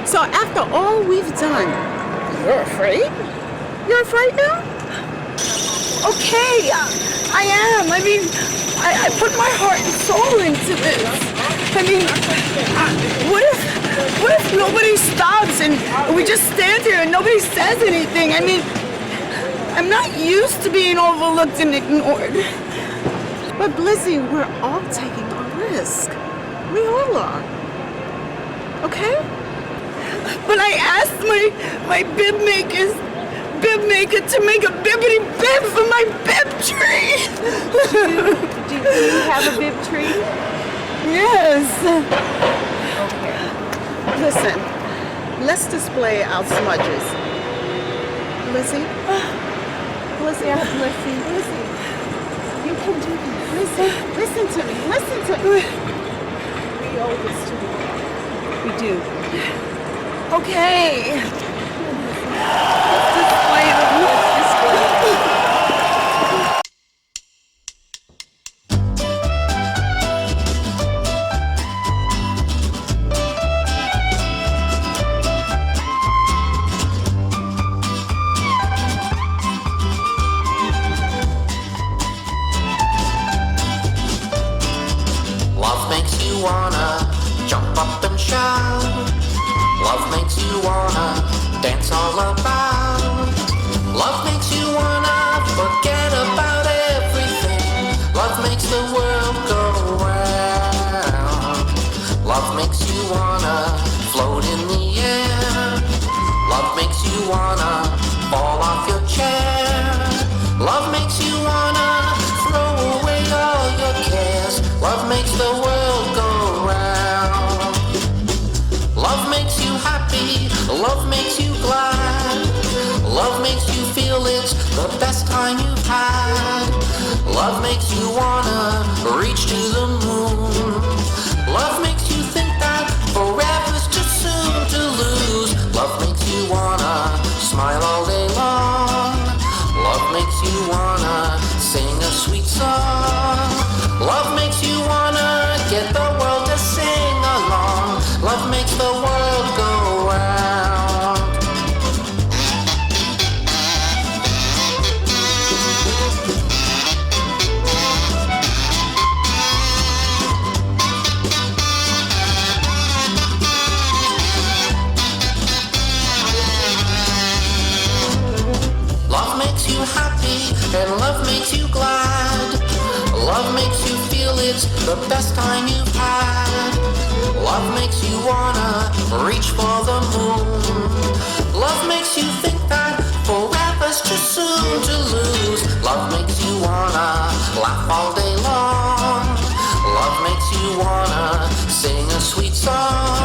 So after all we've done, You're afraid? you're afraid now? Okay, I am. I mean, I put my heart and soul into this. I mean, what if nobody stops and we just stand here and nobody says anything? I mean, I'm not used to being overlooked and ignored. But Blizzy, we're all taking a risk. We all are. Okay? But I asked my bib maker to make a bibbity bib for my bib tree. Do you have a bib tree? Yes. Okay. Listen, let's display our smudges. Blizzy? Blizzy, you can do this. Listen to me. We owe this to the world. We do. Okay. Let's display them. Love makes you wanna jump up and shout. Love makes you wanna dance all about. Love makes you wanna forget about everything. Love makes the world go round. Love makes you wanna float in the air. Love makes you wanna fall off your chair. Love makes you wanna throw away all your cares. Love makes the world go round. Love makes you happy, love makes you glad. Love makes you feel it's the best time you've had. Love makes you wanna reach to the moon. Love makes you think that forever's too soon to lose. Love makes you wanna smile all day long. Love makes you wanna sing a sweet song. Love makes you wanna get the world to sing along. Love makes the world go round. Love makes you happy and love makes you glad. Love makes you feel it's the best time you've had. Love makes you wanna reach for the moon. Love makes you think that forever's too soon to lose. Love makes you wanna laugh all day long. Love makes you wanna sing a sweet song.